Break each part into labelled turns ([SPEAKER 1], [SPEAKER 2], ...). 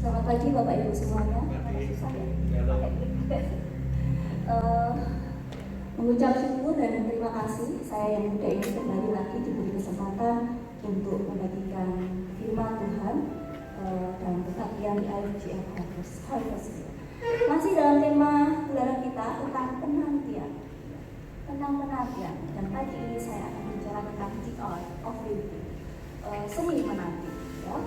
[SPEAKER 1] Selamat pagi Bapak Ibu semuanya. Mengucap syukur dan terima kasih saya yang muda ini kembali lagi diberi kesempatan untuk membagikan firman Tuhan dan kebaktian di IFGF Harvest. Masih dalam tema bulanan kita tentang penantian. Dan pagi ini saya akan bicara tentang the art of living, seni menanti. Ya.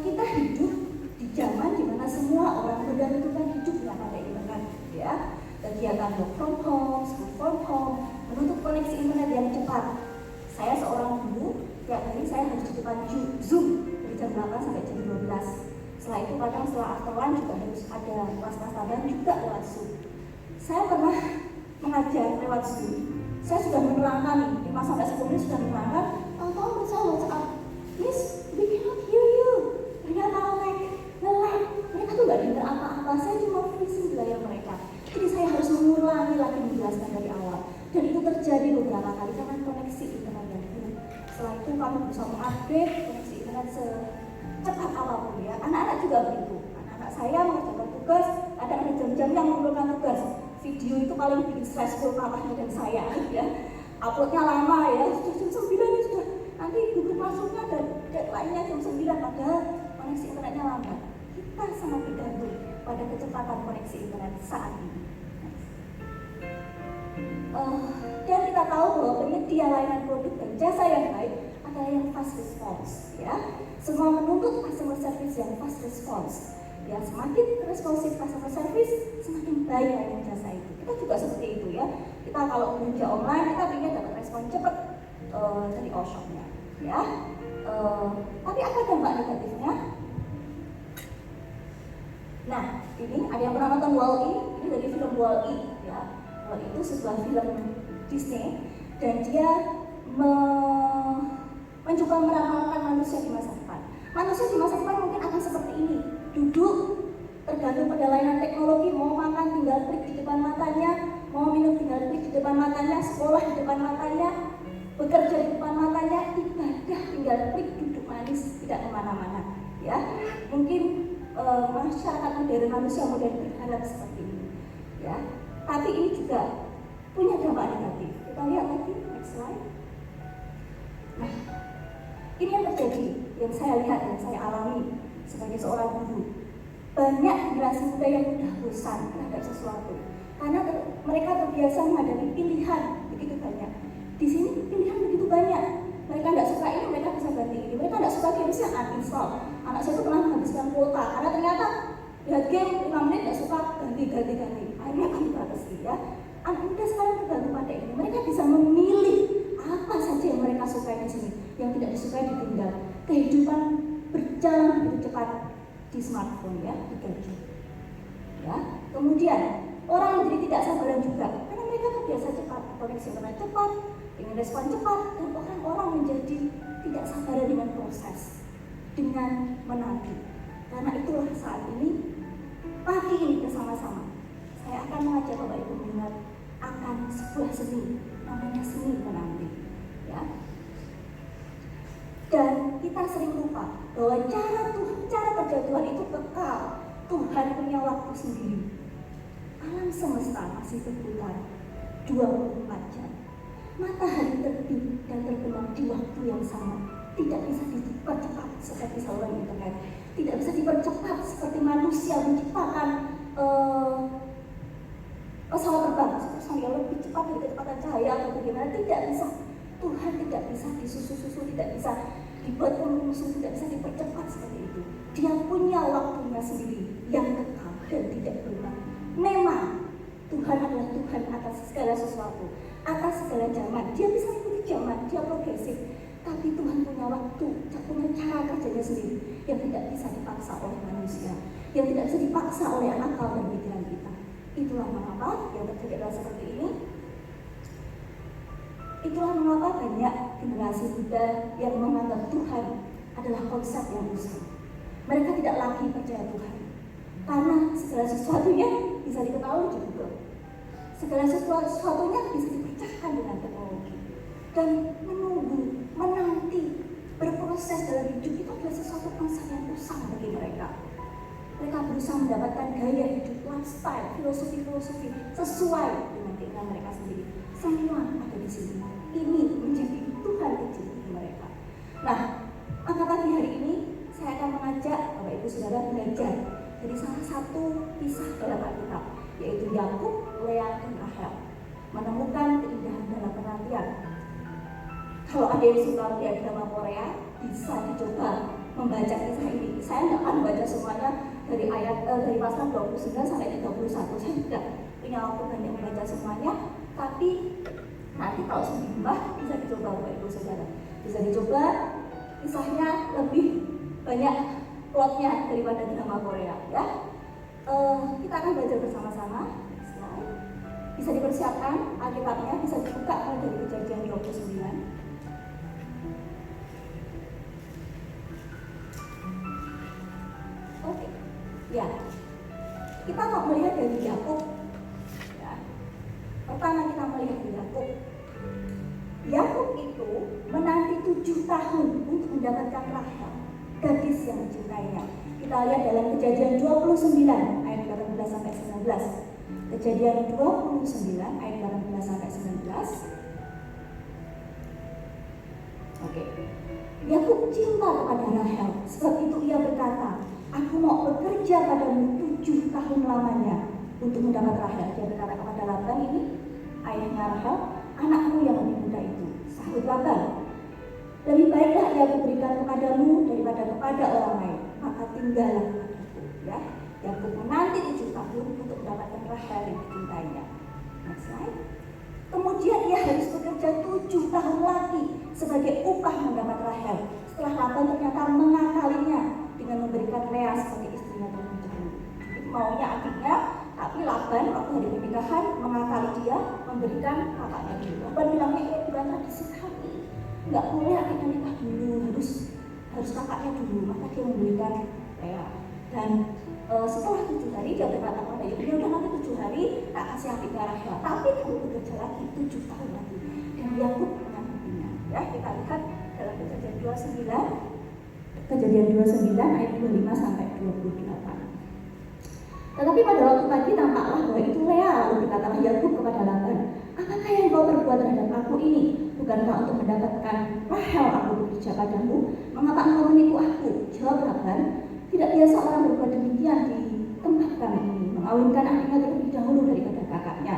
[SPEAKER 1] Kita hidup di zaman di mana semua orang menggantungkan hidupnya pada internet, ya. Kegiatan work from home, school from home, menuntut koneksi internet yang cepat. Saya seorang guru, tiap hari saya harus di depan Zoom dari jam 8 sampai jam 12. Setelah itu kadang setelah after lunch juga harus ada kelas-kelas tambahan juga lewat Zoom. Saya pernah mengajar lewat Zoom. Saya sudah menerangkan 5 sampai 10 menit sudah menerangkan, tahu saya WhatsApp, Miss, we cannot hear you. Ternyata nge-lag. Mereka tuh gak dengar apa-apa. Saya cuma freezing di layar mereka. Jadi saya harus mengulangi lagi menjelaskan dari awal. Dan itu terjadi beberapa kali karena koneksi internet yang buruk. Setelah itu kami berusaha mengupgrade koneksi internet secepat apapun, ya. Anak-anak juga begitu. Anak-anak saya mengerjakan tugas, ada jam-jam yang mengumpulkan tugas. Video itu paling bikin stressful papahnya dan saya, ya. Uploadnya lama, ya. Sudah jam 9 ya sudah. Nanti Google masuknya dan deadline-nya jam 9, padahal koneksi internetnya lambat. Kita sangat bergantung pada kecepatan koneksi internet saat ini. Dan kita tahu bahwa penyedia layanan produk dan jasa yang baik adalah yang fast response, ya. Semua menuntut customer service yang fast response. Ya, semakin responsif customer service, semakin baik layanan jasa itu. Kita juga seperti itu, ya. Kita kalau belanja online, kita ingin dapat respon cepat dari all-shopnya, ya. Tapi apa dampak negatifnya? Nah, ini ada yang pernah nonton Wall-E? Ini dari film Wall-E, ya. Wall-E itu sebuah film Disney dan dia mencoba meramalkan manusia di masa depan. Manusia di masa depan mungkin akan seperti ini, duduk tergantung pada layanan teknologi, mau makan tinggal klik di depan matanya, mau minum tinggal klik di depan matanya, sekolah di depan matanya, bekerja di depan matanya, ibadah tinggal klik, duduk manis, tidak kemana-mana, ya. Mungkin masyarakat modern, manusia modern berharap seperti ini, ya. Tapi ini juga punya dampak negatif. Kita lihat lagi, next slide. Nah, ini yang terjadi, yang saya lihat, yang saya alami sebagai seorang guru. Banyak generasi muda yang mudah bosan terhadap sesuatu karena mereka terbiasa menghadapi pilihan begitu banyak. Di sini pilihan begitu banyak. Mereka tidak suka ini, mereka bisa ganti ini. Mereka tidak suka game, bisa uninstall. Anak saya itu pernah menghabiskan kuota karena ternyata lihat game 5 menit tidak suka, ganti. Akhirnya kami batasi, ya. Anak muda sekarang tergantung pada ini. Mereka bisa memilih apa saja yang mereka sukai di sini, yang tidak disukai ditinggal. Kehidupan berjalan begitu cepat di smartphone, ya, di gadget, ya. Kemudian orang menjadi tidak sabaran juga karena mereka terbiasa cepat, koneksi internet cepat, ingin respon cepat, dan orang menjadi tidak sabaran dengan proses, dengan menanti. Karena itulah saat ini, pagi ini bersama-sama saya akan mengajak Bapak Ibu mengingat akan sebuah seni, namanya seni menanti, ya. Dan kita sering lupa bahwa cara kerja Tuhan itu kekal. Tuhan punya waktu sendiri. Alam semesta masih berputar 24 jam. Matahari terbit dan terbenam di waktu yang sama. Tidak bisa dipercepat seperti saluran internet. Tidak bisa dipercepat seperti manusia menciptakan pesawat terbang yang lebih cepat dari kecepatan cahaya atau bagaimana. Tidak bisa. Tuhan tidak bisa disusu-susu, tidak bisa dibuat musuh, tidak bisa dipercepat seperti itu. Dia punya waktunya sendiri yang kekal dan tidak berubah. Memang Tuhan adalah Tuhan atas segala sesuatu, atas segala zaman. Dia bisa mengikuti zaman, dia progresif. Tapi Tuhan punya waktu, dia punya cara kerjanya sendiri yang tidak bisa dipaksa oleh manusia, yang tidak bisa dipaksa oleh akal dan pikiran kita. Itulah mengapa yang terjadi adalah seperti ini. Itulah mengapa banyak generasi muda yang menganggap Tuhan adalah konsep yang usang. Mereka tidak lagi percaya Tuhan karena segala sesuatunya bisa diketahui di Google. Segala sesuatunya bisa dipecahkan dengan teknologi. Dan menunggu sukses dalam hidup itu adalah sesuatu bangsa yang usang bagi mereka. Mereka berusaha mendapatkan gaya hidup, lifestyle, filosofi sesuai dengan keinginan mereka sendiri. Semua ada di sini. Ini menjadi Tuhan kecil bagi mereka. Nah, maka pagi hari ini saya akan mengajak Bapak Ibu Saudara belajar dari salah satu kisah dalam Alkitab, yaitu Yakub, Lea, dan Rahel, menemukan keindahan dalam penantian. Kalau ada yang suka melihat drama Korea, bisa dicoba membaca kisah ini. Saya nggak akan baca semuanya dari dari pasal 29 sampai 31. Saya tidak punya waktu banyak membaca semuanya, tapi nanti kalau sudah diubah bisa dicoba Bapak Ibu Saudara. Bisa dicoba, kisahnya lebih banyak plotnya daripada drama Korea, ya. Kita akan belajar bersama-sama. Bisa dipersiapkan Alkitabnya, bisa dibuka dari Kejadian 29. Oke, ya. Kita mau melihat dari Yakub. Ya. Pertama kita melihat dari Yakub. Yakub itu menanti 7 tahun untuk mendapatkan Rahel, gadis yang dicintainya. Kita lihat dalam Kejadian 29 ayat 18 sampai 19. Kejadian 29 ayat 18 sampai 19. Oke. Yakub cinta kepada Rahel, sebab itu ia berkata, "Aku mau bekerja padamu 7 tahun lamanya untuk mendapat Rahel." Dia berkata kepada Laban, ini ayahnya Rahel, "Anakmu yang lebih muda itu." Sahut Laban, "Lebih baiklah ia kuberikan kepadamu daripada kepada orang lain, maka tinggallah kepadaku." Ya, Yakub menanti 7 tahun untuk mendapatkan Rahel yang dicintainya. Next slide. Kemudian ia harus bekerja 7 tahun lagi sebagai upah mendapat Rahel. Setelah Laban ternyata mengakalinya dengan memberikan Lea sebagai istrinya terlebih dahulu. Jadi maunya adiknya, tapi Laban waktu hari pernikahan mengakali dia, memberikan kakaknya dulu. Laban bilangnya, ini bukan tradisi kami, nggak boleh adiknya nikah dulu, harus kakaknya dulu. Maka dia memberikan Lea. Dan setelah 7 hari dia berkata kepada ibunya, udah nanti 7 hari tak kasih adiknya Rahel, tapi kamu bekerja lagi 7 tahun lagi. Dan Yakub menyambutinya. Ya, kita lihat dalam Kejadian 29 ayat 25 sampai 28. Tetapi pada waktu pagi tampaklah bahwa itu Lea, lalu berkatalah Yakub kepada Laban, "Apakah yang kau perbuat terhadap aku ini? Bukankah untuk mendapatkan Rahel aku bekerja padamu? Mengapa engkau menipu aku?" Jawab Laban, "Tidak biasa orang berbuat demikian di tempat kami ini, mengawinkan adiknya terlebih dahulu daripada kakaknya.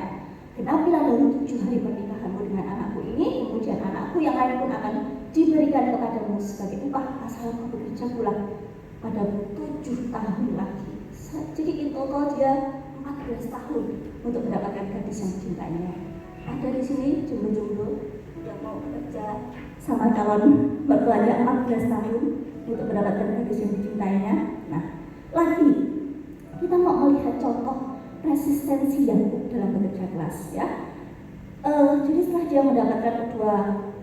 [SPEAKER 1] Genapilah dahulu 7 hari pernikahanmu dengan anakku ini, kemudian anakku yang lain pun akan diberikan kepadamu sebagai upah asal kau bekerja pula padamu 7 tahun lagi." Jadi in total dia 14 tahun untuk mendapatkan gadis yang dicintainya. Ada di sini jomblo-jomblo yang mau bekerja sama calon mertuanya 14 tahun untuk mendapatkan gadis yang dicintainya. Nah, lagi kita mau melihat contoh resistensi Yakub dalam bekerja keras, ya. Jadi setelah dia mendapatkan kedua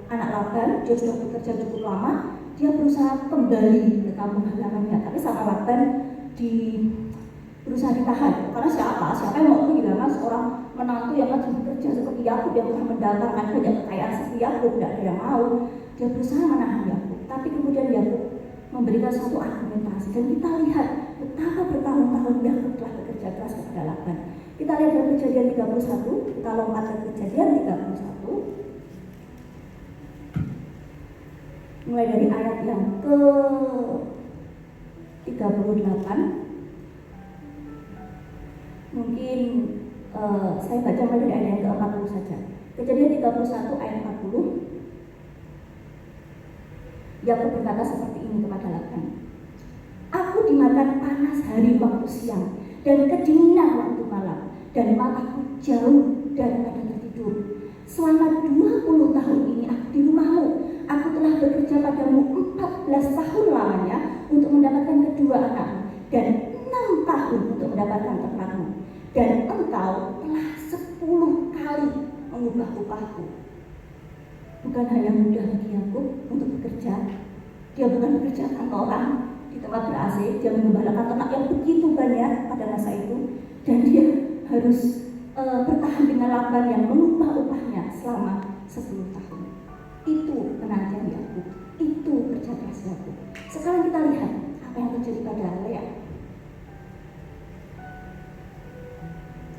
[SPEAKER 1] anak Laban, dia sudah bekerja cukup lama, dia berusaha kembali ke kampung halamannya, tapi sama Laban berusaha ditahan. Karena siapa yang mau kehilangan seorang menantu yang lagi bekerja seperti Yakub, yang telah mendapatkan banyak kekayaan seperti Yakub? Tidak ada yang mau. Dia berusaha menahan Yakub, tapi kemudian Yakub memberikan suatu argumentasi, dan kita lihat betapa bertahun-tahun Yakub telah bekerja keras kepada Laban. Kita lihat dalam Kejadian 31, kita lompat ke Kejadian 31, mulai dari ayat yang ke 38. Mungkin saya baca mulai dari ayat yang ke-40 saja. Kejadian 31 ayat 40. Yakub berkata seperti ini kepada Laban, "Aku dimakan panas hari waktu siang dan kedinginan waktu malam, dan mataku jauh daripada tertidur. Selama 20 tahun ini aku di rumahmu. Aku telah bekerja padamu 14 tahun lamanya untuk mendapatkan kedua anakmu, dan 6 tahun untuk mendapatkan ternakmu. Dan engkau telah 10 kali mengubah upahku." Bukan hal yang mudah bagi Yakub untuk bekerja. Dia bukan bekerja kantoran di tempat ber-AC, dia mengembalakan ternak yang begitu banyak pada masa itu, dan dia harus bertahan dengan Laban yang mengubah upahnya selama 10 tahun. Itu penantian Yakub, itu kerja keras Yakub. Sekarang kita lihat apa yang terjadi pada Lea.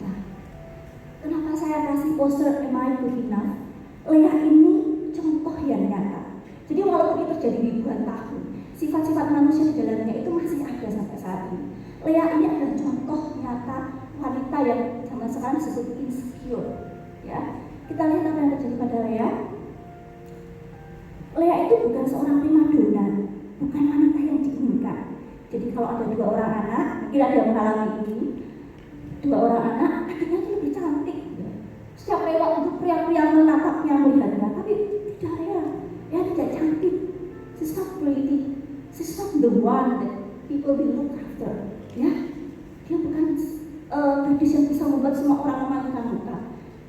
[SPEAKER 1] Nah, kenapa saya kasih poster Am I Good Enough? Lea ini contoh yang nyata. Jadi walaupun itu terjadi ribuan tahun, sifat-sifat manusia di dalamnya itu masih ada sampai saat ini. Lea ini adalah contoh nyata wanita yang zaman sekarang disebut insecure. Ya, kita lihat apa yang terjadi pada Lea. Lea itu bukan seorang primadona, bukan wanita yang diinginkan. Jadi kalau ada 2 orang anak, mungkin ada yang mengalami ini, 2 orang anak, adiknya itu lebih cantik. Setiap lewat itu pria-pria menatapnya, melihatnya, tapi tidak Lea. Lea tidak cantik. She's not pretty. She's not the one that people will look after. Ya, dia bukan gadis yang bisa membuat semua orang memandangkan muka.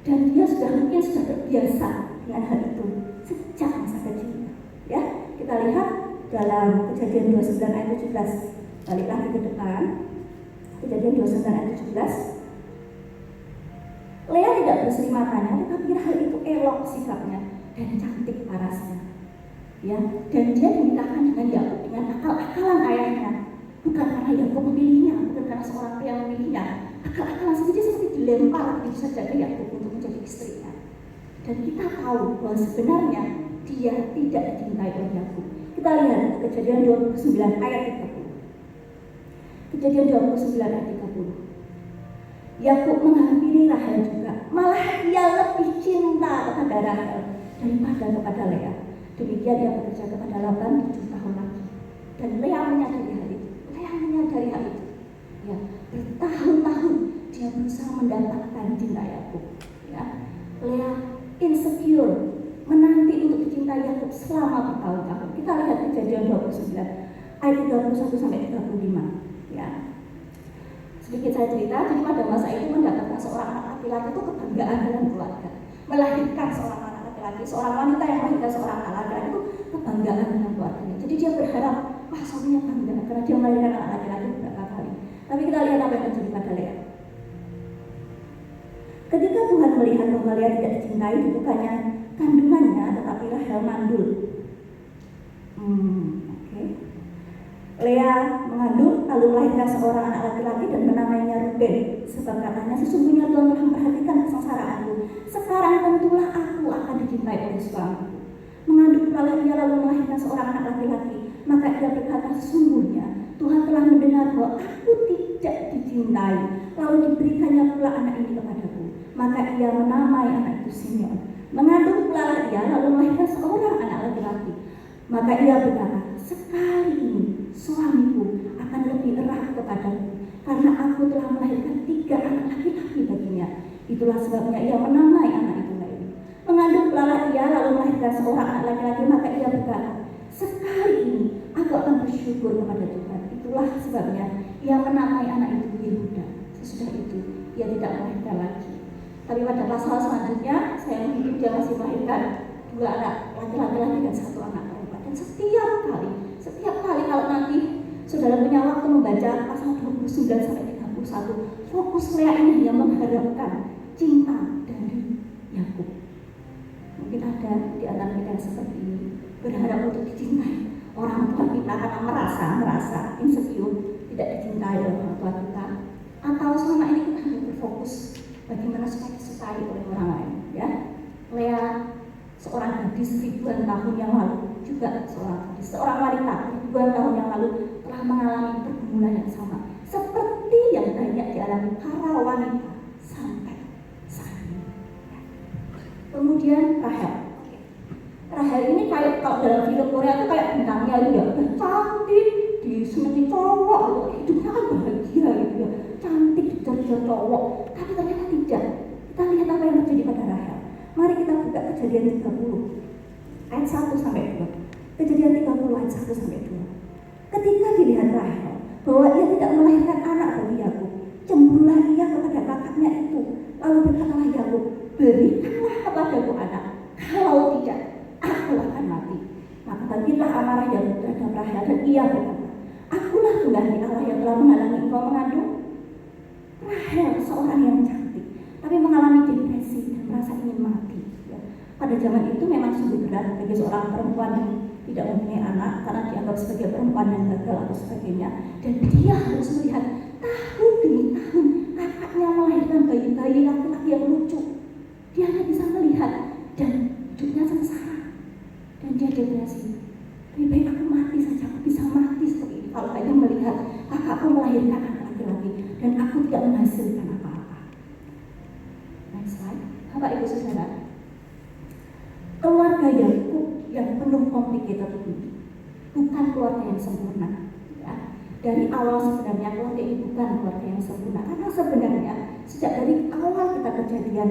[SPEAKER 1] Dan dia mungkin sudah terbiasa dengan hal itu sejak masa kecilnya. Ya, kita lihat dalam Kejadian 29 ayat 17. Balik lagi ke depan. Kejadian 29 ayat 17. Lea tidak berseri matanya, tetapi Rahel itu elok sikapnya dan cantik parasnya. Ya, dan dia dinikahkan dengan Yakub dengan akal-akalan ayahnya. Bukan karena Yakub memilihnya, bukan karena seorang pria memilihnya. Akal-akalan saja seperti dilempar begitu saja ke Yakub untuk menjadi istrinya. Dan kita tahu bahwa sebenarnya dia tidak dicintai oleh Yakub. Kita lihat Kejadian 29 ayat 30. Kejadian 29 ayat 30. Yakub menghampiri Rahel juga. Malah ia lebih cinta kepada Rahel daripada kepada Lea. Demikian ia bekerja kepada Laban 7 tahun lagi. Dan Lea menyadari hal itu. Ya, bertahun-tahun dia berusaha mendapatkan cinta Yakub. Ya, Lea insecure, menanti untuk dicintai Yakub selama bertahun-tahun. Kita lihat Kejadian 29 ayat 31 sampai 35. Ya. Sedikit saya cerita, jadi pada masa itu mendapatkan seorang anak laki-laki itu kebanggaan dalam keluarga. Melahirkan seorang anak laki-laki, seorang wanita yang melahirkan seorang anak laki-laki itu kebanggaan dalam keluarganya. Jadi dia berharap, wah suaminya bangga karena dia melahirkan anak laki-laki beberapa kali. Tapi kita lihat apa yang terjadi pada Lea. Ketika Tuhan melihat bahwa Lea tidak dicintai, bukannya kandungannya, tetapi Rahel mandul. Lea mengandung lalu melahirkan seorang anak laki-laki dan menamainya Ruben. Sebab katanya, sesungguhnya Tuhan telah memperhatikan kesengsaraanku. Sekarang tentulah aku akan dicintai oleh suamiku. Mengandung lalu ia lalu melahirkan seorang anak laki-laki. Maka ia berkata, sesungguhnya Tuhan telah mendengar bahwa aku tidak dicintai. Lalu diberikannya pula anak ini kepadaku. Maka ia menamai anak itu Simeon. Mengandung pula ia lalu melahirkan seorang anak laki-laki. Maka ia berkata, sekali ini suamiku akan lebih erat kepadaku, karena aku telah melahirkan 3 anak laki-laki baginya. Itulah sebabnya ia menamai anak itu Lewi. Mengandung pula ia lalu melahirkan seorang anak laki-laki. Maka ia berkata, sekali ini aku akan bersyukur kepada Tuhan. Itulah sebabnya ia menamai anak itu Yehuda. Sesudah itu ia tidak melahirkan lagi. Tapi pada pasal selanjutnya saya menghitung dia masih melahirkan 2 anak laki-laki dan 1 anak perempuan. Dan setiap kali kalau nanti saudara punya waktu membaca pasal 29 sampai 31, fokus Lea ini hanya mengharapkan cinta dari Yakub. Mungkin ada di antara kita yang seperti ini, berharap untuk dicintai orang tua kita karena merasa insecure, tidak dicintai oleh orang tua kita, atau selama ini kita hanya berfokus bagaimana supaya disukai oleh orang lain. Ya, Lea seorang gadis ribuan tahun yang lalu, juga seorang wanita ribuan tahun yang lalu telah mengalami pergumulan yang sama seperti yang banyak dialami para wanita sampai saat ini. Kemudian Rahel ini kayak kalau dalam film Korea itu kayak bintangnya itu ya, udah cantik, disenangi cowok gitu, hidupnya kan bahagia gitu ya, cantik dicari cowok. Tapi ternyata tidak. Kita lihat apa yang terjadi pada Rahel. Mari kita buka Kejadian 30 ayat 1 sampai 2. Kejadian 30 ayat 1 sampai 2. Ketika dilihat Rahel bahwa ia tidak melahirkan anak bagi Yakub, cemburulah ia kepada kakaknya itu. Lalu berkatalah Yakub, berikanlah kepadaku anak, kalau tidak aku akan mati. Maka bangkitlah amarah Yakub terhadap Rahel dan ia berkata, akulah pengganti Allah yang telah menghalangi engkau mengandung. Rahel seorang yang cantik, tapi mengalami depresi dan merasa ingin mati. Ya. Pada zaman itu memang sungguh berat bagi seorang perempuan yang tidak mempunyai anak karena dianggap sebagai perempuan yang gagal atau sebagainya, dan dia harus melihat tahun demi tahun kakaknya melahirkan bayi-bayi laki-laki yang lucu. Dia hanya bisa melihat dan hidupnya sengsara, dan dia depresi. Lebih baik aku mati saja, aku bisa mati seperti ini kalau hanya melihat kakakku melahirkan anak laki-laki dan aku tidak menghasilkan apa-apa. Next slide. Bapak Ibu Saudara, keluarga Yakub yang penuh complicated ini bukan keluarga yang sempurna. Ya. Dari awal sebenarnya keluarga ini bukan keluarga yang sempurna, karena sebenarnya sejak dari awal kita kejadian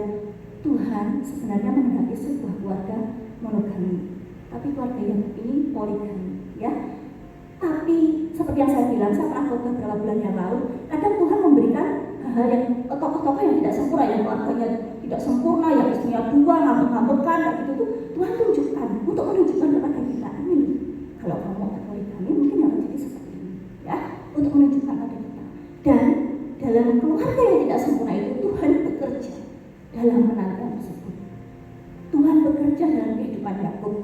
[SPEAKER 1] Tuhan sebenarnya menghendaki sebuah keluarga monogami, tapi keluarga yang ini poligami. Ya. Tapi seperti yang saya bilang, saya pernah beberapa bulan yang lalu, kadang Tuhan memberikan hal yang tokoh-tokoh yang tidak sempurna, yang keluarganya tidak sempurna, yang istrinya dua, ngambek-ngambekan, kayak gitu tuh Tuhan tunjukkan untuk menunjukkan kepada kita, ini kalau kamu poligami mungkin yang terjadi seperti ini, ya, untuk menunjukkan pada kita. Dan dalam keluarga yang tidak sempurna itu Tuhan bekerja dalam menanti tersebut. Tuhan bekerja dalam kehidupan Yakub.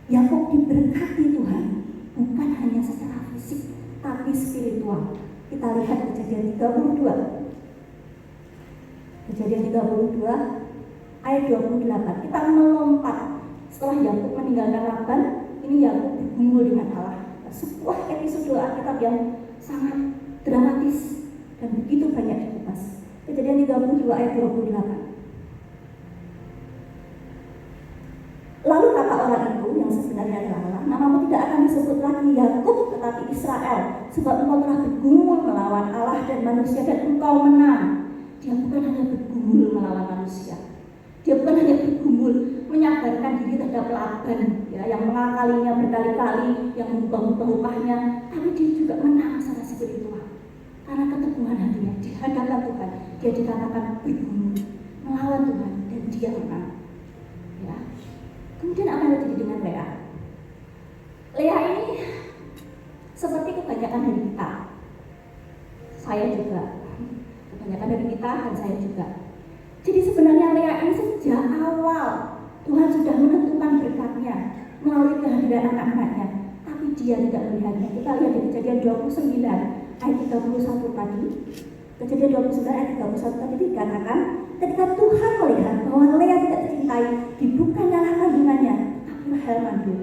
[SPEAKER 1] Yakub diberkati Tuhan bukan hanya secara fisik tapi spiritual. Kita lihat Kejadian 32. Kejadian 32 ayat 28. Kita melompat setelah Yakub meninggalkan Laban. Ini Yakub bergumul dengan Allah. Sebuah episode Alkitab yang sangat dramatis dan begitu banyak dikupas. Kejadian 32 ayat 28. Lalu kata orang itu yang sebenarnya adalah Allah, namamu tidak akan disebut lagi Yakub tetapi Israel, sebab engkau telah bergumul melawan Allah dan manusia dan engkau menang. Dia bukan hanya bergumul melawan manusia, dia bukan hanya bergumul menyabarkan diri terhadap Laban, ya, yang mengakalinya berkali-kali, yang mengubah upahnya, tapi dia juga menang secara spiritual karena keteguhan hatinya di hadapan Tuhan. Dia dikatakan bergumul melawan Tuhan dan dia menang. Ya. Kemudian apa yang terjadi dengan Lea? Lea ini seperti kebanyakan dari kita, saya juga, kebanyakan dari kita dan saya juga. Jadi sebenarnya Lea ini sejak awal Tuhan sudah menentukan berkatnya melalui kehadiran anak-anaknya, tapi dia tidak melihatnya. Kita lihat di Kejadian 29 ayat 31 tadi. Kejadian 29 ayat 31 tadi dikatakan, ketika Tuhan melihat bahwa Lea tidak dicintai, dibukannya kandungannya, tapi Rahel mandul.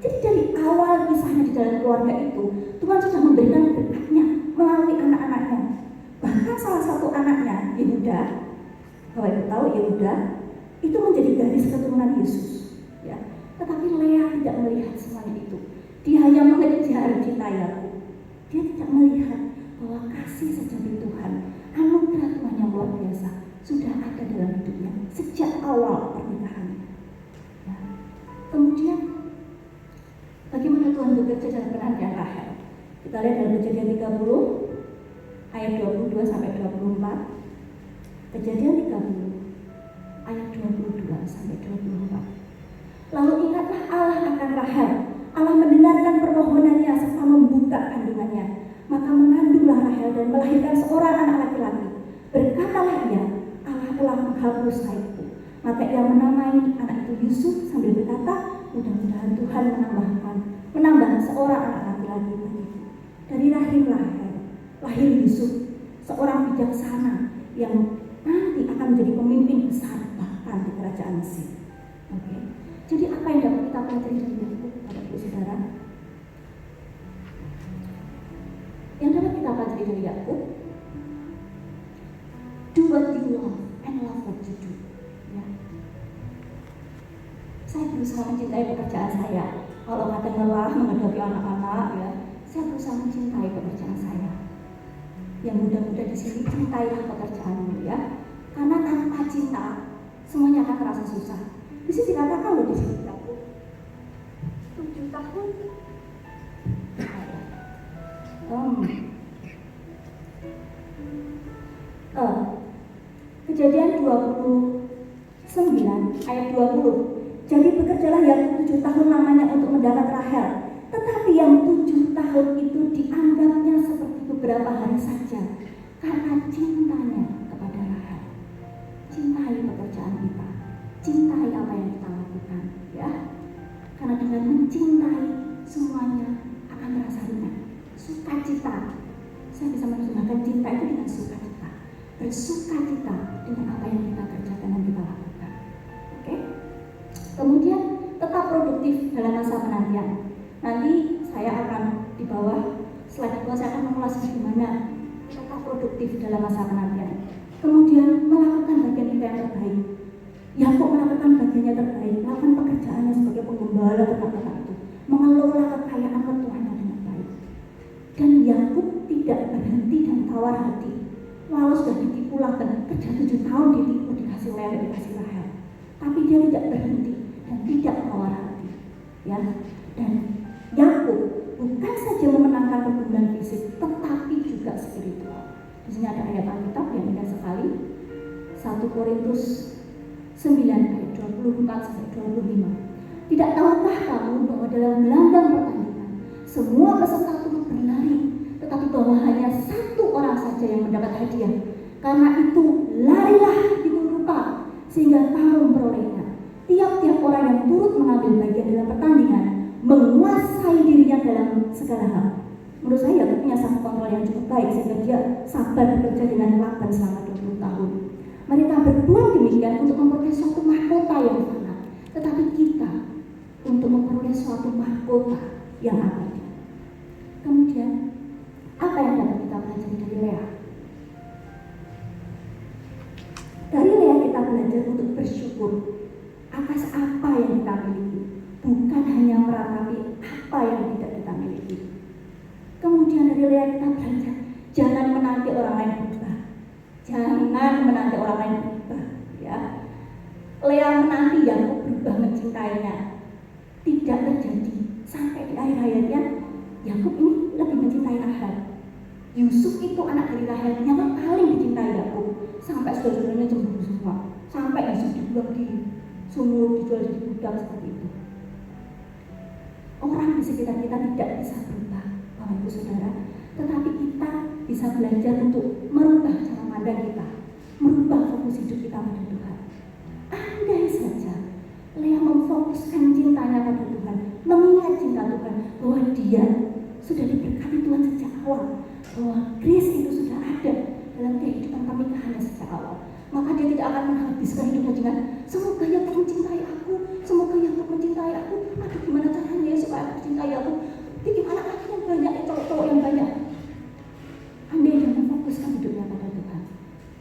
[SPEAKER 1] Jadi dari awal kisahnya di dalam keluarga itu, Tuhan sudah memberikan berkatnya melalui anak-anaknya. Bahkan salah satu anaknya, Yehuda, kalau Ibu tahu Yehuda, itu menjadi garis keturunan Yesus. Ya. Tetapi Lea tidak melihat semuanya itu. Dia hanya mengejar cinta Yakub. Dia tidak melihat bahwa kasih sejati Tuhan, anugerah Tuhan yang luar biasa sudah ada dalam hidupnya sejak awal pernikahannya. Ya. Kemudian bagaimana Tuhan bekerja dalam penantian Rahel? Kita lihat dalam Kejadian 30 ayat 22 sampai 24. Kejadian 30 ayat 22 sampai 24. Lalu ingatlah Allah akan Rahel. Allah mendengarkan permohonannya serta membuka kandungannya. Maka mengandunglah Rahel dan melahirkan seorang anak laki-laki. Berkatalah ia, Allah telah menghapus aibku. Maka ia menamai anak itu Yusuf sambil berkata, mudah-mudahan Tuhan menambah seorang anak laki-lagi bagiku. Dari rahim Rahel lahir Yusuf, seorang bijaksana yang nanti akan menjadi pemimpin besar bahkan di kerajaan Mesir. Oke. Jadi apa yang dapat kita pelajari dari Yakub, Bapak Ibu Saudara? Yang dapat kita pelajari dari Yakub, do what you love and love what you do. Ya. Saya berusaha mencintai pekerjaan saya. Kalau kadang lelah menghadapi anak-anak, ya, saya berusaha mencintai pekerjaan saya. Yang muda-muda di sini, cintailah pekerjaanmu, ya. Karena tanpa cinta semuanya akan terasa susah. Di sini dikatakan loh di sini Yakub 7 tahun. Kejadian 29 ayat 20. Jadi bekerjalah Yakub 7 tahun lamanya untuk mendapat Rahel. Tetapi yang 7 tahun itu dianggapnya seperti beberapa hari saja karena cintanya kepada Rahel. Cintai pekerjaan kita, cintai apa yang dan mencintai, semuanya akan terasa ringan. Sukacita, saya bisa menerjemahkan cinta itu dengan sukacita. Bersukacita dengan apa yang kita kerjakan dan kita lakukan. Oke? Kemudian tetap produktif dalam masa penantian. Nanti saya akan di bawah slide itu saya akan mengulas bagaimana tetap produktif dalam masa penantian. Kemudian melakukan bagian kita yang terbaik. Yakub melakukan bagiannya terbaik, melakukan pekerjaannya sebagai penggembala ternak itu, mengelola kekayaan mertuanya dengan baik. Dan Yakub tidak berhenti dan tawar hati. Walau sudah ditipu Laban, kerja 7 tahun ditipu, dikasih Lea, dikasih Rahel, tapi dia tidak berhenti dan tidak tawar hati. Ya, dan Yakub bukan saja memenangkan pergumulan fisik, tetapi juga spiritual. Di sini ada ayat Alkitab yang indah sekali, 1 Korintus 9 ayat 24 sampai 25. Tidak tahukah kamu bahwa dalam gelanggang pertandingan semua peserta turut berlari, tetapi bahwa hanya satu orang saja yang mendapat hadiah. Karena itu larilah dengan rupa sehingga kamu memperolehnya. Tiap-tiap orang yang turut mengambil bagian dalam pertandingan menguasai dirinya dalam segala hal. Menurut saya Yakub punya satu kontrol yang cukup baik sehingga dia sabar bekerja dengan Laban selama 20 tahun. Mereka berbuat demikian untuk memperoleh suatu mahkota yang fana, tetapi kita untuk memperoleh suatu mahkota yang abadi. Kemudian apa yang dapat kita pelajari dari Lea? Dari Lea kita belajar untuk bersyukur atas apa yang kita miliki, bukan hanya meratapi apa yang tidak kita miliki. Kemudian dari Lea kita belajar jangan menanti orang lain berubah. Jangan menanti orang lain berubah, ya. Lea menanti Yakub berubah mencintainya. Tidak terjadi. Sampai di akhir hayatnya Yakub ini lebih mencintai Rahel. Yusuf itu anak dari Rahel yang paling dicintai Yakub. Sampai saudara-saudaranya cemburu semua. Sampai Yusuf dibuang di sumur, dijual jadi budak seperti itu. Orang di sekitar kita tidak bisa berubah, Bapak Ibu Saudara, tetapi kita bisa belajar untuk merubah cara pandang kita, merubah fokus hidup kita pada Tuhan. Andai saja Lea memfokuskan cintanya pada Tuhan, mengingat cinta Tuhan, bahwa dia sudah diberkati Tuhan sejak awal, bahwa grace itu sudah ada dalam kehidupan pernikahannya sejak awal, maka dia tidak akan menghabiskan hidupnya dengan semoga Yakub mencintai aku, semoga Yakub mencintai aku. Aduh, gimana caranya ya supaya aku mencintai aku? Bikin anak-anak yang banyak, cowok-cowok yang banyak. Andai dia memfokuskan hidupnya pada Tuhan.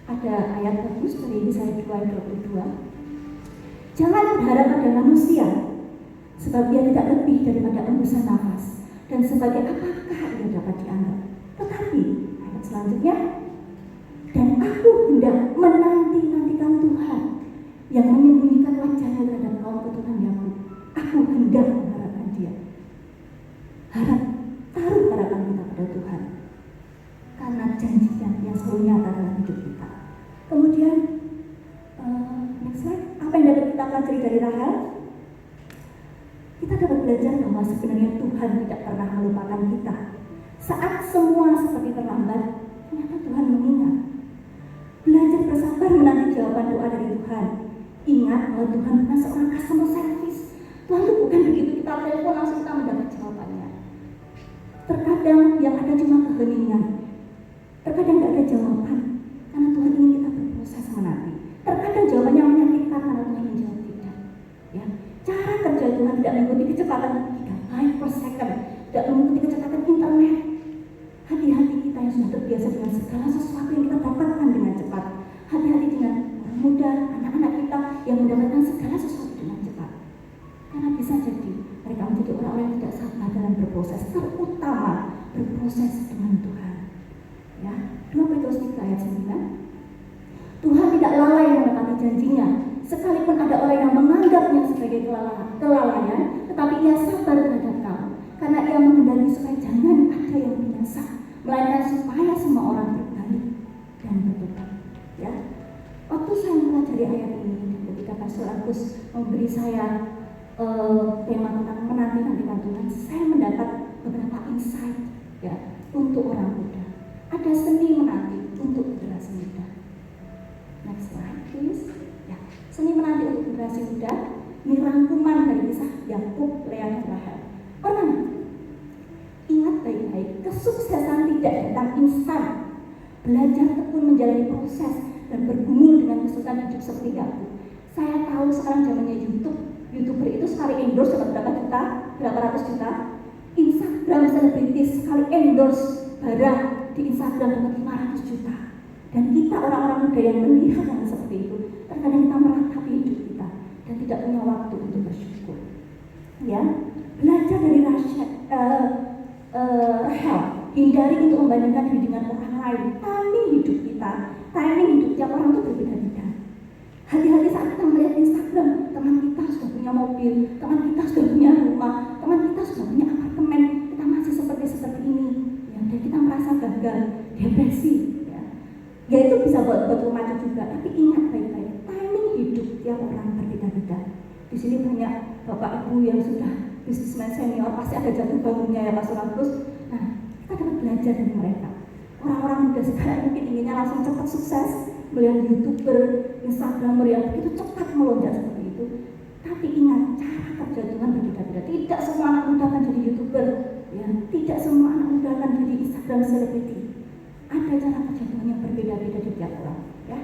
[SPEAKER 1] Ada ayat bagus dari Yesaya 2:22. Jangan berharap pada manusia, sebab dia tidak lebih daripada embusan nafas, dan sebagai apakah ia dapat dianggap. Tetapi ayat selanjutnya, dan aku hendak menanti-nantikan Tuhan yang menyembunyikan wajahnya terhadap kaum keturunan Yakub. Aku hendak mengharapkan dia. Taruh harapan kita pada Tuhan, karena janjinya yang selalu nyata dalam hidup kita. Kemudian next slide. Apa yang dapat kita pelajari dari Rahel? Kita dapat belajar bahwa sebenarnya Tuhan tidak pernah melupakan kita. Saat semua seperti terlambat, ternyata Tuhan mengingat. Belajar bersabar menanti jawaban doa dari Tuhan. Ingat bahwa Tuhan bukan seorang customer service. Tuhan itu bukan begitu kita telepon langsung kita mendapat jawabannya. Terkadang yang ada cuma keheningan. Terkadang tidak ada jawaban karena Tuhan ingin kita berproses menanti. Terkadang jawabannya menyakitkan karena Tuhan menjawab tidak. Ya, cara kerja Tuhan tidak mengikuti kecepatan gigabyte per second, tidak mengikuti kecepatan internet. Hati-hati kita yang sudah terbiasa dengan segala sesuatu yang kita dapatkan dengan cepat. Hati-hati dengan orang muda, anak-anak kita yang mendapatkan segala sesuatu dengan cepat. Karena bisa jadi mereka menjadi orang-orang yang tidak sabar dalam berproses, terutama berproses dengan Tuhan. Ya, 2 Petrus 3 ayat 9. Tuhan tidak lalai menepati janjinya, sekalipun ada orang yang menganggapnya sebagai kelalaian, tetapi ia sabar terhadap kamu, karena ia menghendaki supaya jangan ada yang binasa, melainkan supaya semua orang berbalik dan bertobat. Ya, waktu saya mempelajari ayat ini, ketika Pastor Agus memberi saya tema tentang menanti-nantikan Tuhan, saya mendapat beberapa insight ya untuk orang muda. Ada seni menanti untuk generasi muda. Next slide please. Ya, seni menanti untuk generasi muda. Ini rangkuman dari kisah Yakub, Lea, dan Rahel. Pernah ingat baik-baik, kesuksesan tidak datang instan. Belajar tekun menjalani proses dan bergumul dengan kesulitan hidup seperti Yakub. Saya tahu sekarang zamannya YouTuber itu sekali endorse dapat berapa juta, berapa ratus juta. Instagram selebritis sekali endorse barang di Instagram dapat 500 juta. Dan kita orang-orang muda yang melihat yang seperti itu, terkadang kita meratapi hidup kita dan tidak punya waktu untuk bersyukur. Ya, belajar dari Rahel, hindari untuk membandingkan diri dengan orang lain. Timing hidup kita, timing hidup tiap orang itu berbeda-beda. Hati-hati saat kita melihat Instagram, teman kita sudah punya mobil, teman kita sudah punya rumah, teman kita sudah punya apartemen, kita masih seperti ini, ya, dan kita merasa gagal, depresi, ya itu bisa buat remaja juga. Tapi ingat baik-baik, timing hidup tiap orang berbeda-beda. Di sini banyak bapak ibu yang sudah bisnismen senior, pasti ada jatuh bangunnya ya Pak Suratus. Nah, kita dapat belajar dari mereka. Orang-orang muda sekarang mungkin inginnya langsung cepat sukses, melihat YouTuber, Instagramer yang begitu cepat melonjak seperti itu. Tapi ingat, cara kerja Tuhan berbeda-beda. Tidak semua anak muda akan jadi YouTuber, ya. Tidak semua anak muda akan jadi Instagram celebrity. Ada cara kerja Tuhan yang berbeda-beda di tiap orang, ya.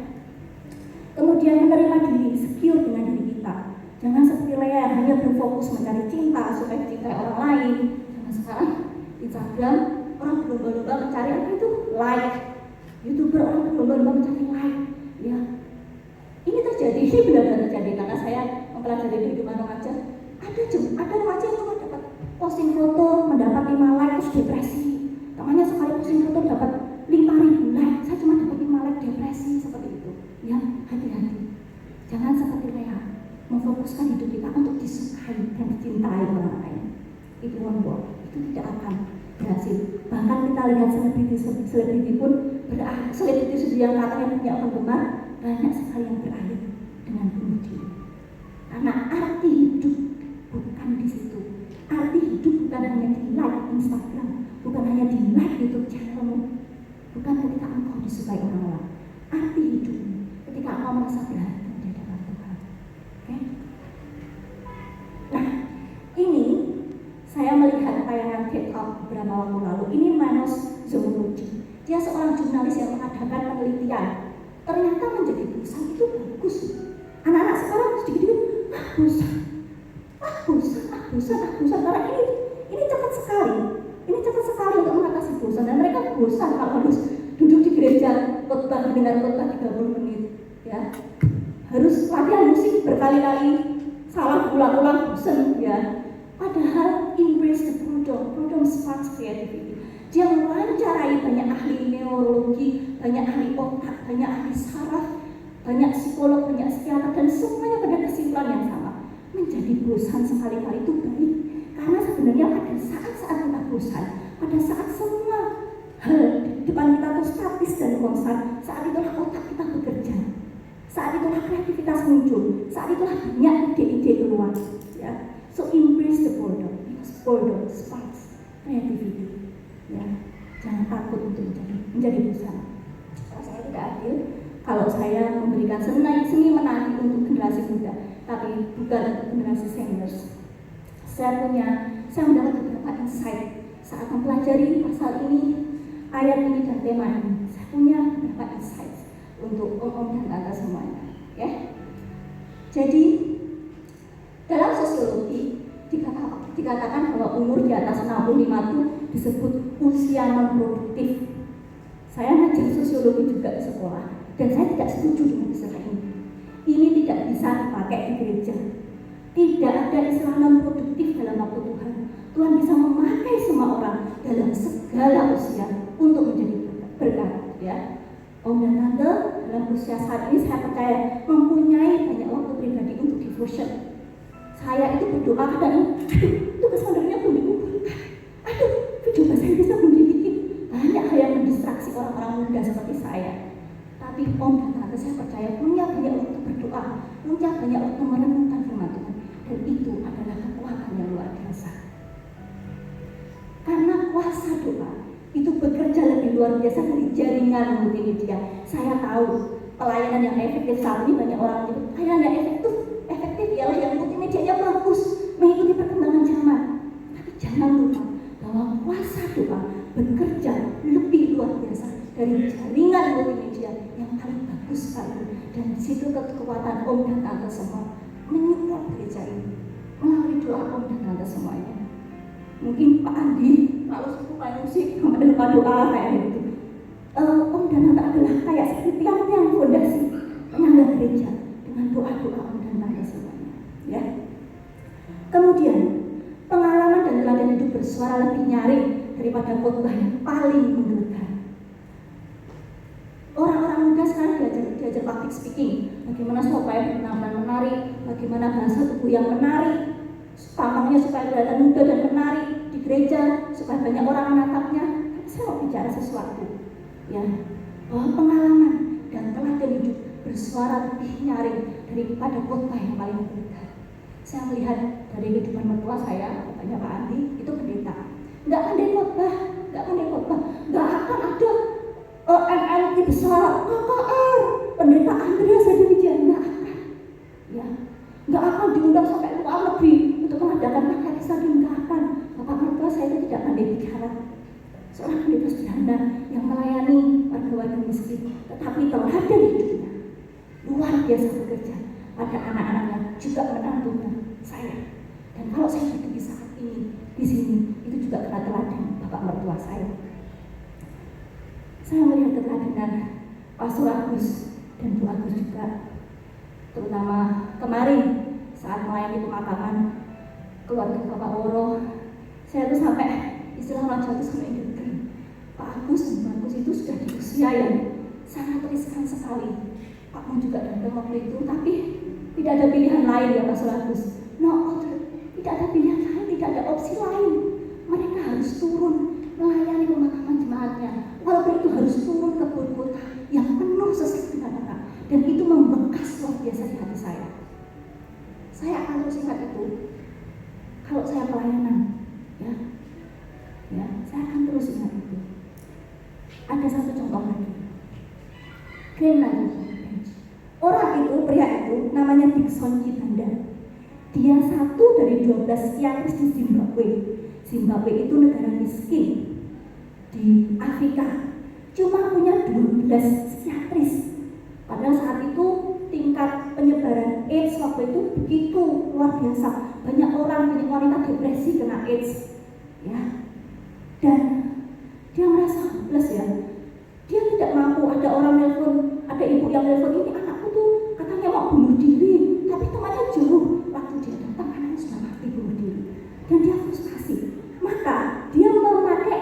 [SPEAKER 1] Kemudian menerima diri, secure dengan diri kita. Jangan seperti Lea hanya berfokus mencari cinta supaya dicintai orang lain. Jangan sekarang Instagram orang berlomba-lomba mencari apa itu? Like. YouTuber orang berlomba-lomba mencari like. Ya, ini terjadi, ini benar-benar terjadi karena saya mempelajari kehidupan remaja. Ada remaja yang cuma dapat posting foto mendapat 5 like terus depresi. Temannya sekali posting foto dapat 5.000 like, saya cuma dapat 5 like, depresi seperti itu. Ya, hati-hati. Jangan seperti Lea, memfokuskan hidup kita untuk disukai dan dicintai orang lain. Itu membuat itu tidak akan berhasil. Bahkan kita lihat selebriti pun berakhir, selebriti yang katanya punya penggemar banyak sekali yang berakhir dengan bunuh diri. Karena arti hidup bukan di situ. Arti hidup bukan hanya di like Instagram, bukan hanya di like YouTube channelmu, bukan ketika engkau disukai orang-orang. Arti hidup ketika engkau merasa berharga di hadapan Tuhan. Oke? Nah, ini saya melihat tayangan Get Up beberapa waktu lalu. Ini Manos Zoology. Dia seorang jurnalis yang mengadakan penelitian. Ternyata menjadi bosan itu bagus. Anak-anak sekarang sedikit-sedikit bosan. Karena ini cepat sekali. Ini cepat sekali untuk mengatasi bosan. Dan mereka bosan kalau harus duduk di gereja khotbah mendengar khotbah 30 menit. Ya, harus latihan musik berkali-kali, salah ulang-ulang bosan. Ya. Padahal embrace the boredom sparks creativity. Dia mewawancarai banyak ahli neurologi, banyak ahli otak, banyak ahli saraf, banyak psikolog, banyak psikiater, dan semuanya pada kesimpulan yang sama. Menjadi bosan sekali-kali itu baik, karena sebenarnya pada saat-saat kita bosan, pada saat semua hal di depan kita itu statis dan konstan, saat itulah otak kita bekerja, saat itulah kreativitas muncul, saat itulah banyak ide-ide keluar. Ya. So embrace the boredom, because boredom sparks creativity. Ya, jangan takut untuk menjadi bosan. Saya tidak adil kalau saya memberikan seni menari untuk generasi muda, tapi bukan untuk generasi seniors. Saya mendapat beberapa insight saat mempelajari pasal ini, ayat ini dan tema ini. Saya punya beberapa insight untuk om-om dan tante semuanya. Ya, jadi dalam sosiologi dikatakan bahwa umur di atas 65 itu disebut usia non-produktif. Saya ngajar sosiologi juga di sekolah, dan saya tidak setuju dengan istilah ini. Ini tidak bisa dipakai di gereja. Tidak ada istilah non-produktif dalam waktu Tuhan. Tuhan bisa memakai semua orang dalam segala usia untuk menjadi berkat. Ya, om dan tante dalam usia saat ini saya percaya mempunyai banyak waktu pribadi untuk devotion. Saya itu berdoa kadang, itu kesabarannya belum dikumpulkan. Video bahasa Inggrisnya belum dibikin. Banyak hal yang mendistraksi orang-orang muda seperti saya. Tapi om dan tante saya percaya punya banyak waktu berdoa, punya banyak waktu merenungkan firman Tuhan. Dan itu adalah kekuatan yang luar biasa. Karena kuasa doa itu bekerja lebih luar biasa dari jaringan multimedia. Saya tahu pelayanan yang efektif saat ini banyak orang menyebut pelayanan yang efektif ialah yang multimedia. medianya bagus, mengikuti perkembangan zaman. Tapi jangan lupa bahwa kuasa doa bekerja lebih luar biasa dari jaringan multimedia yang paling bagus sekali. Dan di situ kekuatan Om dan Tante semua menyupport gereja ini melalui doa Om dan Tante semuanya. Mungkin Pak Andi lalu suku musik ada lupa doa kayak gitu. Om dan Tante adalah kayak seperti tiang-tiang fondasi penyangga gereja dengan doa-doa Om dan Tante semuanya. Ya. Kemudian pengalaman dan teladan hidup bersuara lebih nyaring daripada khotbah yang paling menggelegar. Orang-orang muda sekarang diajar public speaking, bagaimana supaya berpenampilan menarik, bagaimana bahasa tubuh yang menarik, tampangnya supaya kelihatan muda dan menarik di gereja, supaya banyak orang menatapnya. Tapi saya mau bicara sesuatu, ya, bahwa pengalaman dan teladan hidup bersuara lebih nyaring daripada khotbah yang paling menggelegar. Saya melihat dari kehidupan mertua saya, katanya Pak Andi, itu pendeta. Nggak pandai khotbah, nggak akan ada MLT besar, KKR, pendeta Andreas Demikian, nggak akan. Ya, nggak akan diundang sampai luar negeri untuk mengadakan katekisa, nggak akan. Bapak mertua saya itu tidak pandai bicara. Seorang pendeta sederhana yang melayani warga-warga miskin, tetapi teladan hidupnya luar biasa bekerja pada anak-anaknya, juga menantunya saya. Dan kalau saya hidup di saat ini, di sini, itu juga karena teladan bapak mertua saya. Saya melihat keteladanan Pastor Agus dan Bu Agus juga, terutama kemarin saat melayani pemakaman keluarga Bapak Woro. Saya tuh sampai istilah orang Jawa itu sampai deg-degan. Pak Agus dan Bu Agus itu sudah di usia yang sangat riskan sekali. Pak Mun juga datang waktu itu, tapi tidak ada pilihan lain ya Pastor Agus. No, tidak ada pilihan lain, tidak ada opsi lain. Mereka harus turun melayani pemakaman jemaatnya, walaupun itu harus turun ke kota yang penuh sesak dengan orang, dan itu membekas luar biasa di hati saya. Saya akan terus ingat itu kalau saya pelayanan, ya, saya akan terus ingat itu. Ada satu contoh lagi. Orang itu, pria itu, namanya Dixon Chibanda. Dia satu dari 12 psikiatris di Zimbabwe. Zimbabwe itu negara miskin di Afrika, cuma punya 12 psikiatris. Padahal saat itu tingkat penyebaran AIDS waktu itu begitu luar biasa. Banyak orang, banyak wanita depresi kena AIDS, ya. Dan dia merasa hopeless ya. Dia tidak mampu. Ada orang nelpon, ada ibu yang nelpon, ini anakku tuh katanya mau bunuh diri, tapi temannya jauh. Waktu dia datang, anaknya sudah mati bunuh diri, dan dia frustasi. Maka dia memakai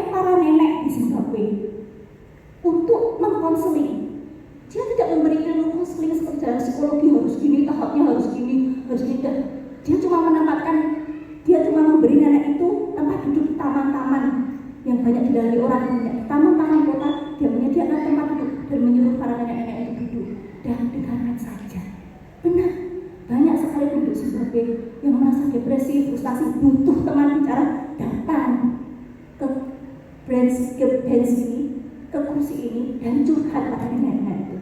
[SPEAKER 1] para nenek di Zimbabwe untuk mengkonseling. Dia tidak memberi ilmu konseling seperti jalan psikologi, harus gini, tahapnya harus gini, harus tidak. Dia cuma memberi nenek itu tempat duduk di taman-taman yang banyak dilalui orang banyak. Di taman-taman kota, dia menyediakan tempat duduk dan menyuruh para nenek-nenek itu duduk dan dengarkan saja. Benar, banyak sekali penduduk Zimbabwe yang merasa depresi, frustasi, butuh teman bicara, datang ke bench ini, ke kursi ini, dan curhat pada nenek-nenek itu.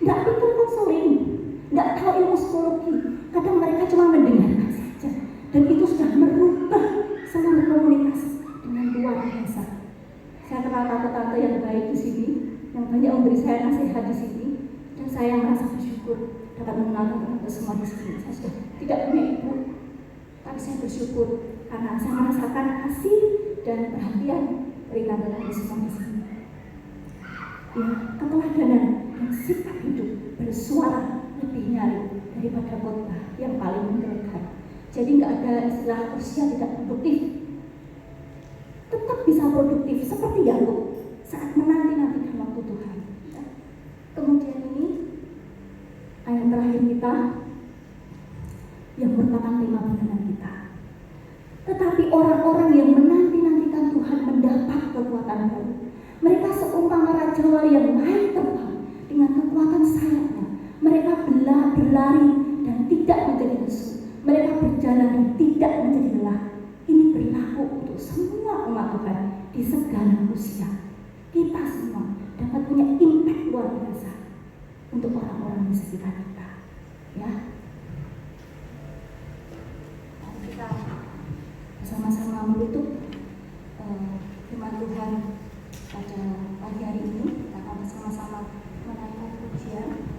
[SPEAKER 1] Nggak pintar konseling, nggak tahu ilmu psikologi. Kadang mereka cuma mendengarkan saja, dan itu sudah merubah seluruh komunitas dengan luar biasa. Saya kenal tante-tante yang baik di sini, yang banyak memberi saya nasihat di sini, dan saya merasa bersyukur dapat mengenal tante-tante semua di sini. Saya sudah tidak punya ibu, tapi saya bersyukur karena saya merasakan kasih dan perhatian dari tante-tante semua di sini. Ya, keteladanan dan sikap hidup bersuara lebih nyaring daripada khotbah yang paling menggelegar. Jadi nggak ada istilah usia tidak produktif. Tetap bisa produktif seperti Yakub saat menanti-nantikan waktu Tuhan. Kemudian ini ayat terakhir kita yang merupakan tema bulanan kita. Tetapi orang-orang yang menanti-nantikan Tuhan mendapat kekuatan baru. Mereka seumpama raja wali yang naik terbang dengan kekuatan sayapnya. Mereka berlari dan tidak menjadi lesu. Mereka berjalan dan tidak menjadi lelah. Ini berlaku untuk semua umat Tuhan di segala usia. Kita semua dapat punya impact luar biasa untuk orang-orang di sekitar kita. Ya, mari kita bersama-sama menutup firman Tuhan pada pagi hari ini. Kita akan bersama-sama menaikkan pujian.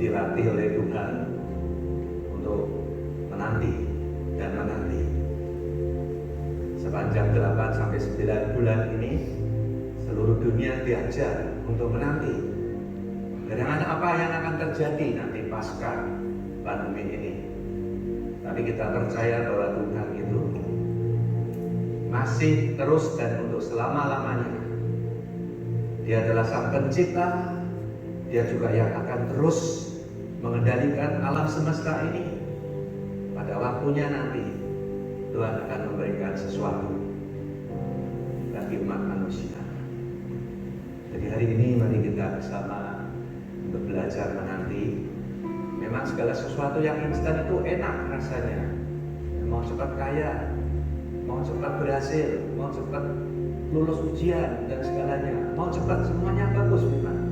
[SPEAKER 2] Dilatih oleh Tuhan untuk menanti dan menanti. Sepanjang 8 sampai 9 bulan ini seluruh dunia diajar untuk menanti dengan apa yang akan terjadi nanti pasca pandemi ini. Tapi kita percaya bahwa Tuhan itu masih terus dan untuk selama-lamanya. Dia adalah Sang Pencipta. Dia juga yang akan terus mengendalikan alam semesta ini. Pada waktunya nanti Tuhan akan memberikan sesuatu bagi umat manusia. Jadi hari ini mari kita bersama untuk belajar menanti. Memang segala sesuatu yang instan itu enak rasanya. Mau cepat kaya, mau cepat berhasil, mau cepat lulus ujian dan segalanya, mau cepat semuanya bagus memang.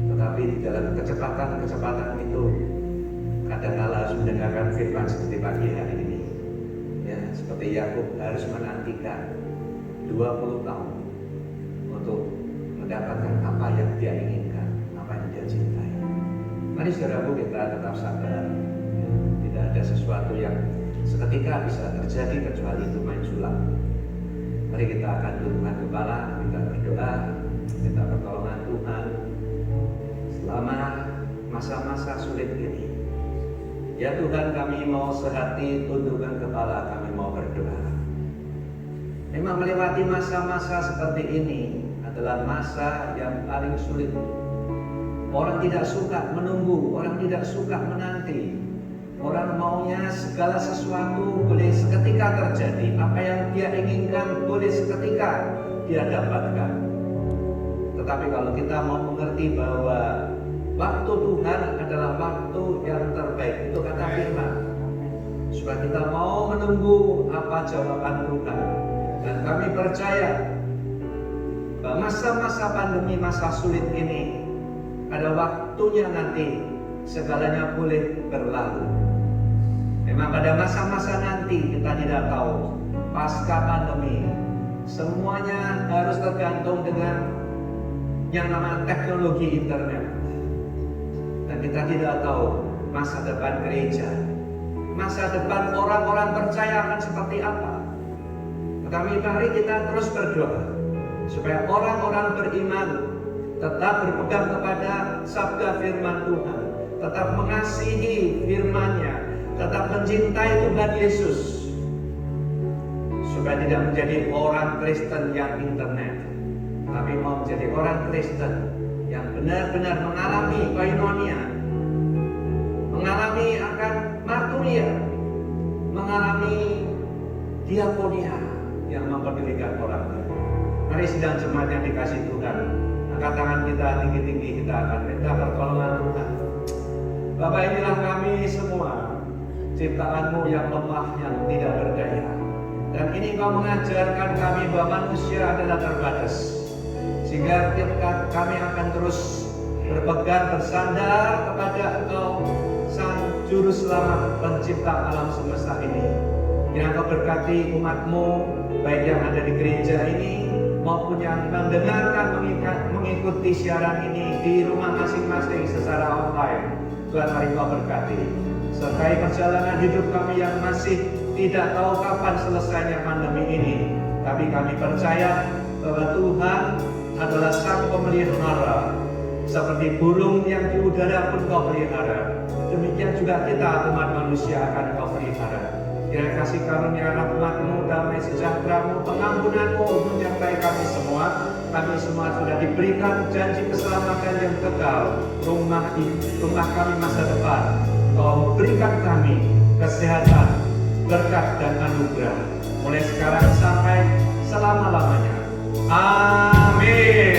[SPEAKER 2] Tetapi di dalam kecepatan itu kadang-kala harus mendengarkan firman seperti pagi hari ini. Ya, seperti Yakub harus menantikan 20 tahun untuk mendapatkan apa yang dia inginkan, apa yang dia cintai. Mari saudaraku kita tetap sabar. Ya, tidak ada sesuatu yang seketika bisa terjadi kecuali itu main sulap. Mari kita akan tundukkan kepala, kita berdoa, kita pertolongan Tuhan selama masa-masa sulit ini. Ya Tuhan, kami mau sehati tundukkan kepala, kami mau berdoa. Memang melewati masa-masa seperti ini adalah masa yang paling sulit. Orang tidak suka menunggu, orang tidak suka menanti. Orang maunya segala sesuatu boleh seketika terjadi. Apa yang dia inginkan boleh seketika dia dapatkan. Tetapi kalau kita mau mengerti bahwa waktu Tuhan adalah waktu yang terbaik, itu kata firman. Supaya kita mau menunggu apa jawaban Tuhan. Dan kami percaya bahwa masa-masa pandemi, masa sulit ini ada waktunya nanti segalanya boleh berlalu. Memang pada masa-masa nanti kita tidak tahu, pasca pandemi semuanya harus tergantung dengan yang namanya teknologi internet. Dan kita tidak tahu masa depan gereja, masa depan orang-orang percaya akan seperti apa. Tetapi mari kita terus berdoa supaya orang-orang beriman tetap berpegang kepada sabda firman Tuhan, tetap mengasihi firman-Nya, tetap mencintai Tuhan Yesus, supaya tidak menjadi orang Kristen yang internet, tapi mau menjadi orang Kristen yang benar-benar mengalami koinonia, mengalami akan marturia, mengalami diakonia yang mempedulikan orang lain. Mari sidang jemaat yang dikasih Tuhan, angkat tangan kita tinggi-tinggi, kita akan minta pertolongan Tuhan. Bapak, inilah kami semua, ciptaan-Mu yang lemah, yang tidak berdaya. Dan ini Kau mengajarkan kami bahwa manusia adalah terbatas. Sehingga kami akan terus berpegang, bersandar kepada Engkau, Sang Juru Selamat, Pencipta alam semesta ini. Yang Kau berkati umat-Mu, baik yang ada di gereja ini, maupun yang mendengarkan, mengikuti siaran ini di rumah masing-masing secara online. Tuhan, mari Kau berkati. Sertai perjalanan hidup kami yang masih tidak tahu kapan selesainya pandemi ini. Tapi kami percaya bahwa Tuhan adalah Sang Pemelihara. Seperti burung yang di udara pun Kau pelihara, demikian juga kita umat manusia akan Kau pelihara. Kiranya kasih karunia rahmat-Mu, damai sejahtera-Mu, pengampunan-Mu menyertai kami semua. Kami semua sudah diberikan janji keselamatan yang kekal. Rumah kami masa depan. Kau berikan kami kesehatan, berkat dan anugerah mulai sekarang sampai selama-lamanya. Amin.